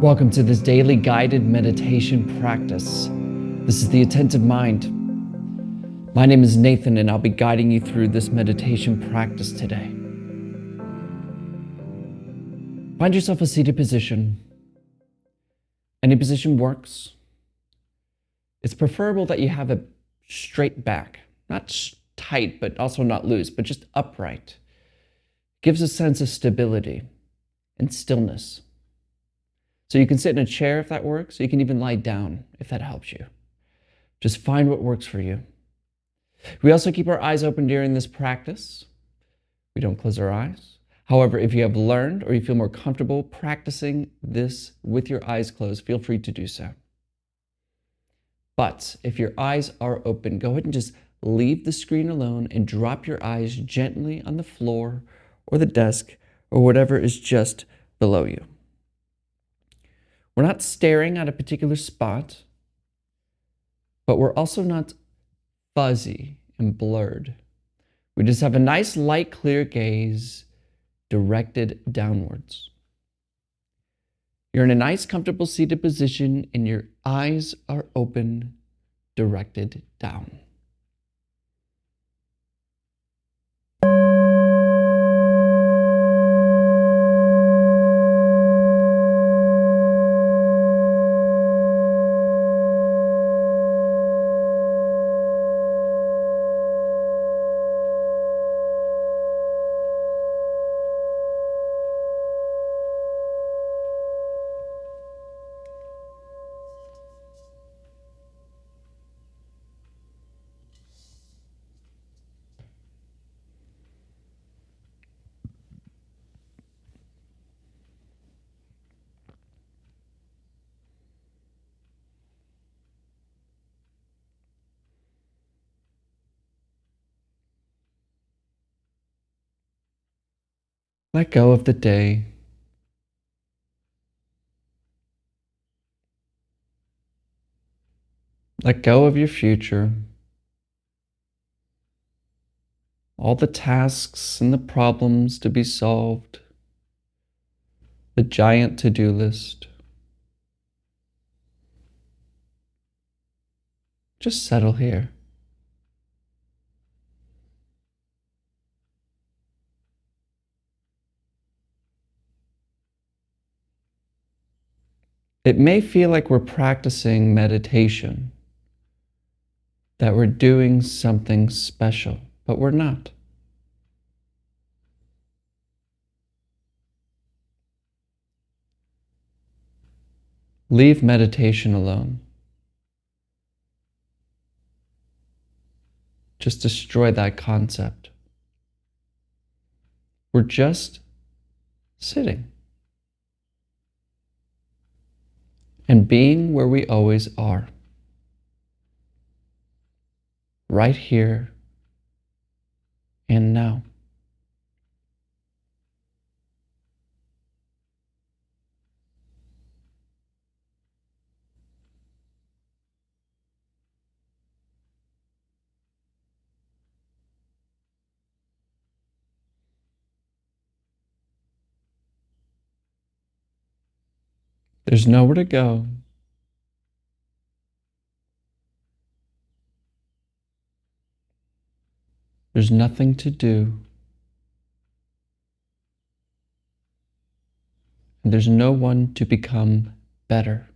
Welcome to this daily guided meditation practice. This is the Attentive Mind. My name is Nathan, and I'll be guiding you through this meditation practice today. Find yourself a seated position. Any position works. It's preferable that you have a straight back, not tight, but also not loose, but just upright. Gives a sense of stability and stillness. So you can sit in a chair if that works. You can even lie down if that helps you. Just find what works for you. We also keep our eyes open during this practice. We don't close our eyes. However, if you have learned or you feel more comfortable practicing this with your eyes closed, feel free to do so. But if your eyes are open, go ahead and just leave the screen alone and drop your eyes gently on the floor or the desk or whatever is just below you. We're not staring at a particular spot, but we're also not fuzzy and blurred. We just have a nice, light, clear gaze directed downwards. You're in a nice, comfortable seated position and your eyes are open, directed down. Let go of the day. Let go of your future. All the tasks and the problems to be solved. The giant to-do list. Just settle here. It may feel like we're practicing meditation, that we're doing something special, but we're not. Leave meditation alone. Just destroy that concept. We're just sitting and being where we always are. Right here and now. There's nowhere to go. There's nothing to do. And there's no one to become better.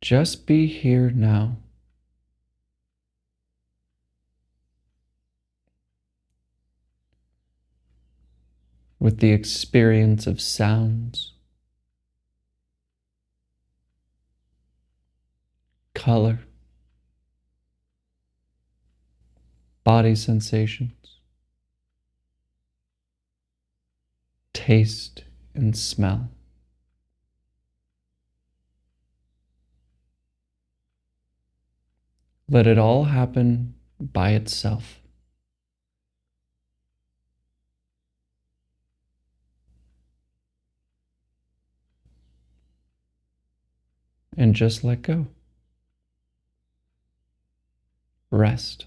Just be here now. With the experience of sounds, color, body sensations, taste and smell. Let it all happen by itself. and just let go. Rest.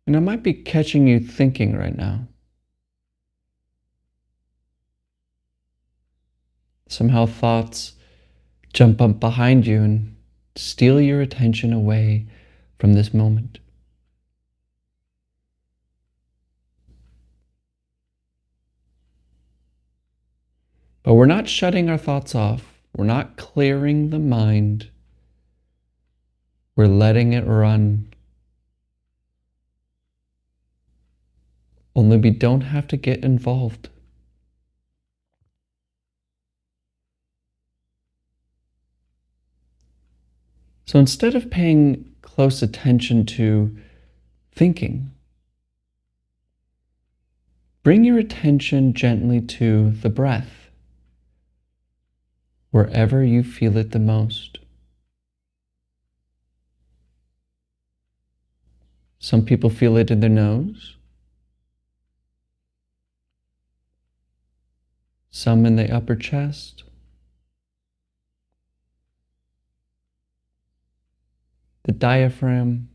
And I might be catching you thinking right now. Somehow thoughts jump up behind you and steal your attention away from this moment. But we're not shutting our thoughts off. We're not clearing the mind. We're letting it run. Only we don't have to get involved. So instead of paying close attention to thinking, bring your attention gently to the breath, wherever you feel it the most. Some people feel it in their nose, some in the upper chest, the diaphragm,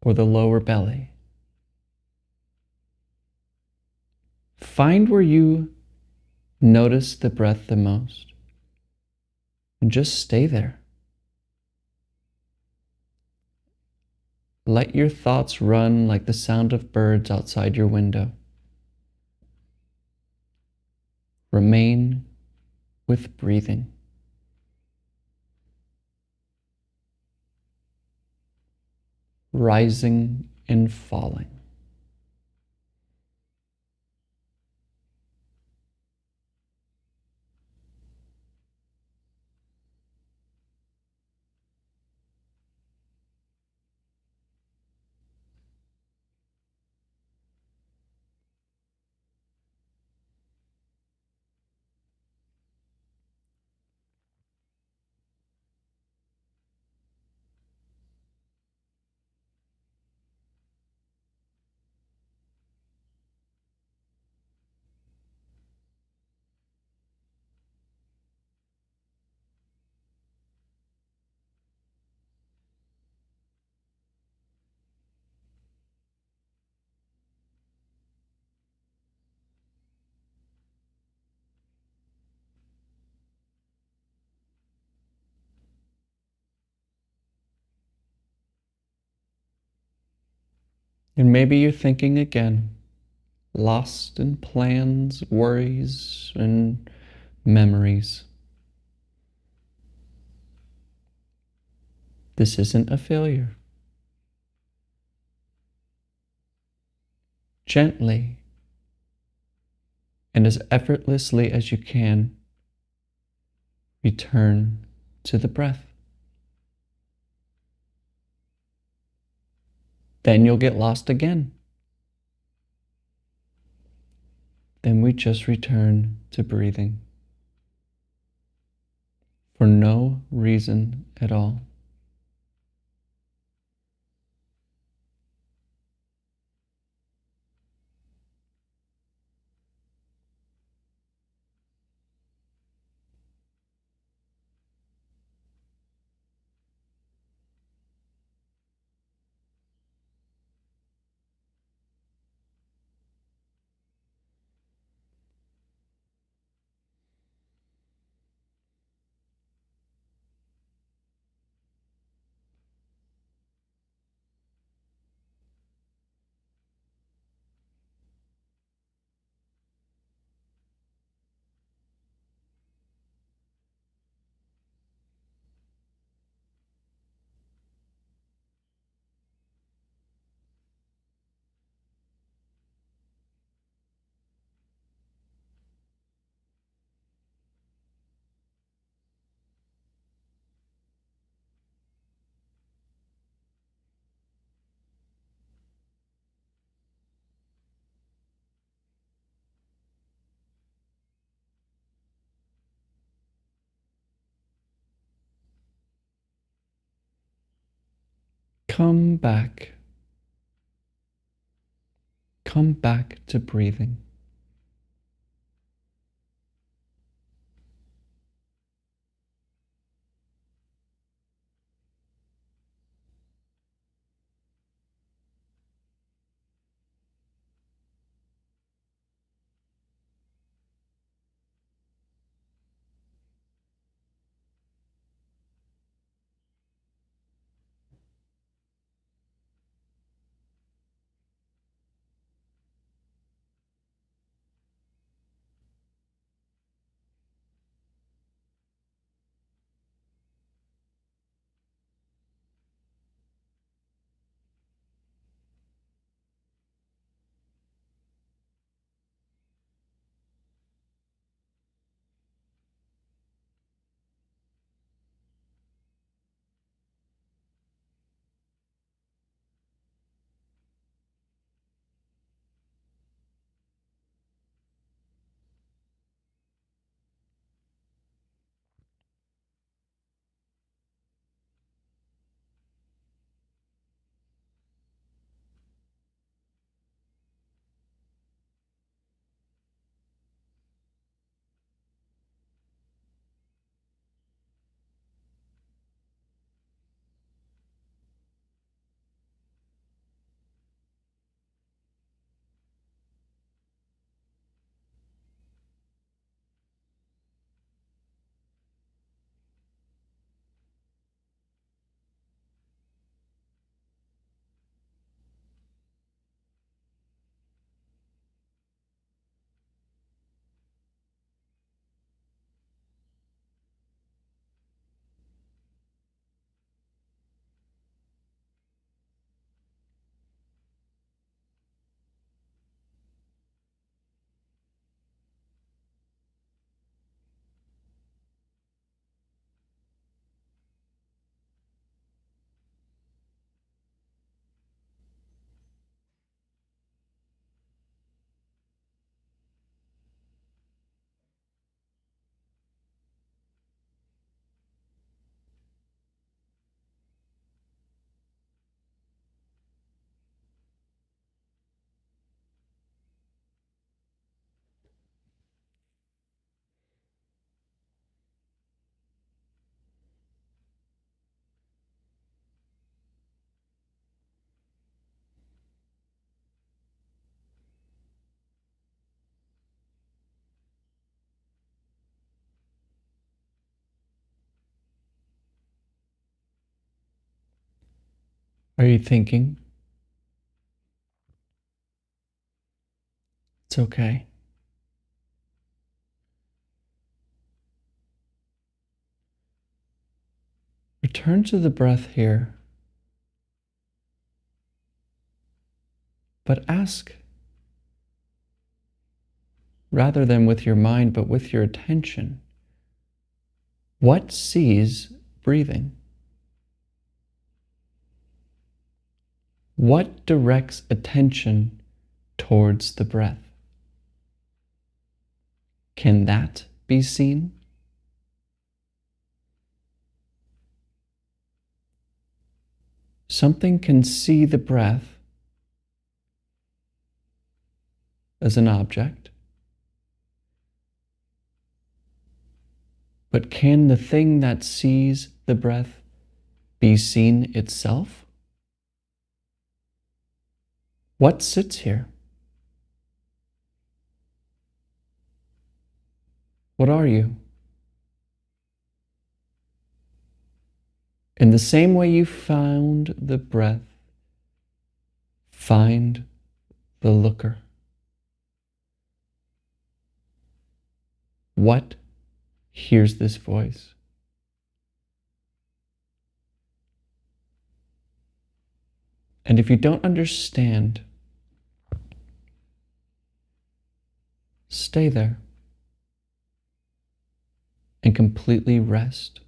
or the lower belly. Find where you notice the breath the most and just stay there. Let your thoughts run like the sound of birds outside your window. Remain with breathing. Rising and falling. And maybe you're thinking again, lost in plans, worries, and memories. This isn't a failure. Gently and as effortlessly as you can, return to the breath. Then you'll get lost again. Then we just return to breathing for no reason at all. come back. Come back to breathing. Are you thinking? It's okay. Return to the breath here, but ask, rather than with your mind, but with your attention, what sees breathing? What directs attention towards the breath? Can that be seen? Something can see the breath as an object, but can the thing that sees the breath be seen itself? What sits here? What are you? In the same way you found the breath, find the looker. What hears this voice? And if you don't understand, stay there and completely rest.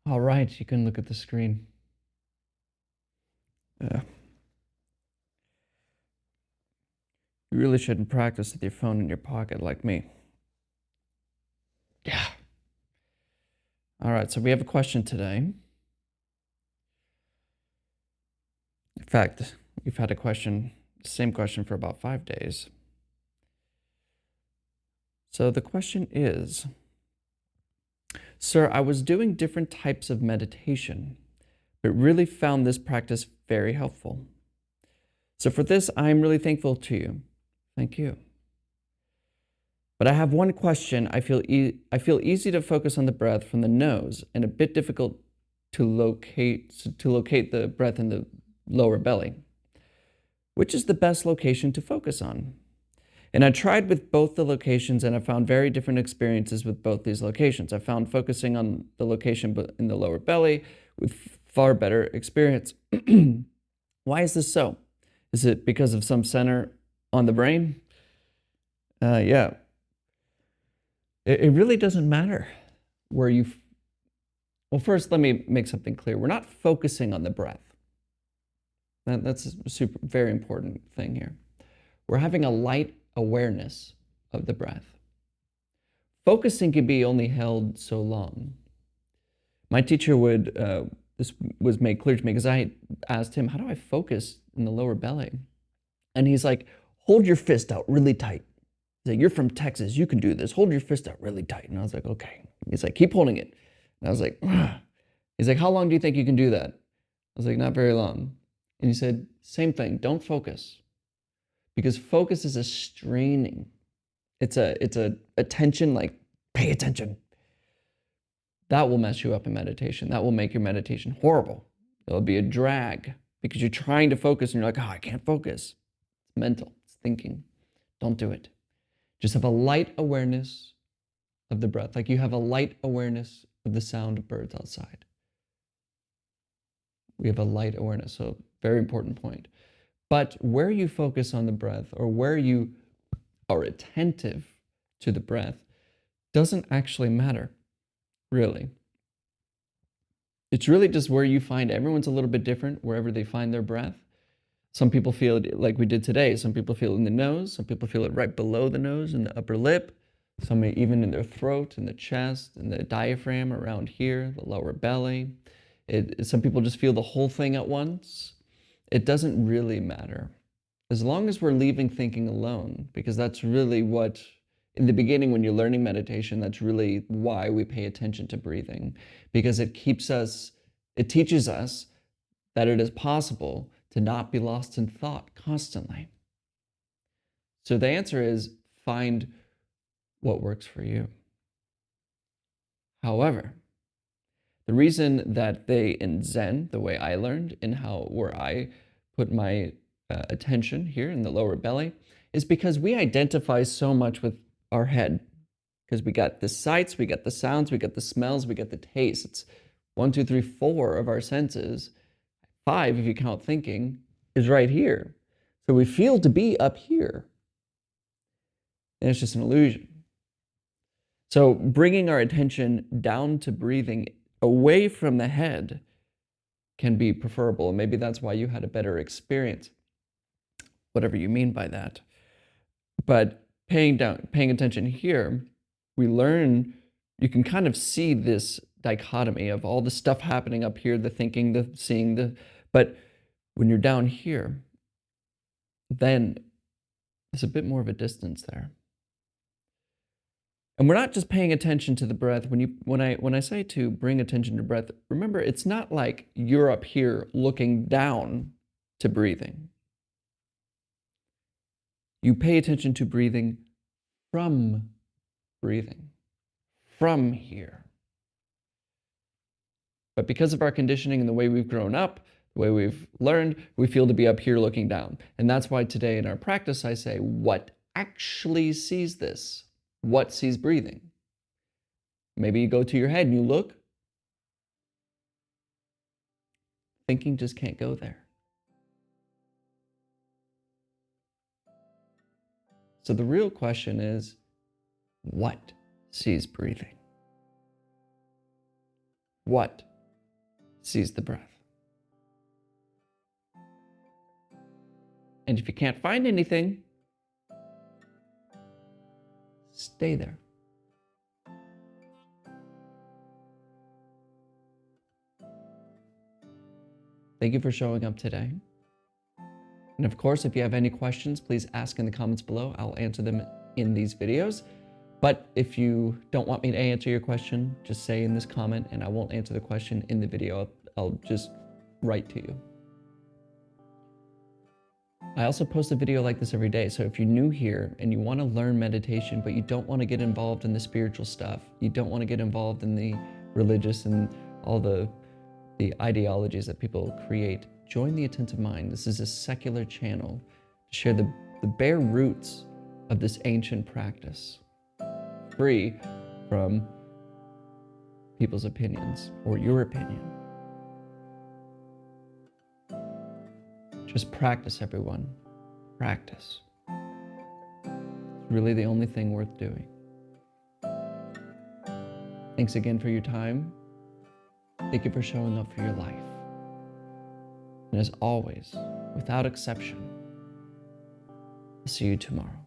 All right, you can look at the screen. You really shouldn't practice with your phone in your pocket like me. Yeah. All right, so we have a question today. In fact, we've had the same question for about 5 days. So the question is, Sir, I was doing different types of meditation, but really found this practice very helpful. So for this, I'm really thankful to you. Thank you. But I have one question. I feel easy to focus on the breath from the nose and a bit difficult to locate the breath in the lower belly. Which is the best location to focus on? And I tried with both the locations and I found very different experiences with both these locations. I found focusing on the location in the lower belly with far better experience. Why is this so? Is it because of some center on the brain? Yeah. It really doesn't matter where you... Well, first, let me make something clear. We're not focusing on the breath. That's a very important thing here. We're having a light awareness of the breath. Focusing can be only held so long. My teacher this was made clear to me because I asked him, how do I focus in the lower belly? And he's like, hold your fist out really tight. He's like, you're from Texas, you can do this. Hold your fist out really tight. And I was like, okay. He's like, keep holding it. And I was like, ugh. He's like, how long do you think you can do that? I was like, not very long. And he said, same thing, don't focus. Because focus is a straining. It's a attention, like pay attention. That will mess you up in meditation. That will make your meditation horrible. It'll be a drag because you're trying to focus and you're like, oh, I can't focus. It's mental, it's thinking. Don't do it. Just have a light awareness of the breath, like you have a light awareness of the sound of birds outside. We have a light awareness, so very important point. But where you focus on the breath or where you are attentive to the breath doesn't actually matter, really. It's really just where you find everyone's a little bit different wherever they find their breath. Some people feel it like we did today. Some people feel it in the nose. Some people feel it right below the nose in the upper lip. Some even in their throat, in the chest, in the diaphragm around here, the lower belly. Some people just feel the whole thing at once. It doesn't really matter. As long as we're leaving thinking alone, because that's really what, in the beginning when you're learning meditation, that's really why we pay attention to breathing, because it teaches us that it is possible to not be lost in thought constantly. So the answer is find what works for you. However, the reason that in Zen, the way I learned and where I put my attention here in the lower belly is because we identify so much with our head. Because we got the sights, we got the sounds, we got the smells, we got the tastes. It's 1, 2, 3, 4 of our senses. 5, if you count thinking, is right here. So we feel to be up here. And it's just an illusion. So bringing our attention down to breathing away from the head can be preferable. And maybe that's why you had a better experience, whatever you mean by that. But paying attention here, we learn, you can kind of see this dichotomy of all the stuff happening up here, the thinking, the seeing, but when you're down here, then there's a bit more of a distance there. And we're not just paying attention to the breath. When I say to bring attention to breath, remember, it's not like you're up here looking down to breathing. You pay attention to breathing from breathing, from here. But because of our conditioning and the way we've grown up, the way we've learned, we feel to be up here looking down. And that's why today in our practice, I say, what actually sees this? What sees breathing? Maybe you go to your head and you look. Thinking just can't go there. So the real question is, what sees breathing? What seize the breath. And if you can't find anything, stay there. Thank you for showing up today. And of course, if you have any questions, please ask in the comments below. I'll answer them in these videos. But if you don't want me to answer your question, just say in this comment and I won't answer the question in the video. I'll just write to you. I also post a video like this every day. So if you're new here and you want to learn meditation, but you don't want to get involved in the spiritual stuff, you don't want to get involved in the religious and all the ideologies that people create, join the Attentive Mind. This is a secular channel to share the bare roots of this ancient practice, free from people's opinions or your opinion. Just practice, everyone. Practice. It's really the only thing worth doing. Thanks again for your time. Thank you for showing up for your life. And as always, without exception, I'll see you tomorrow.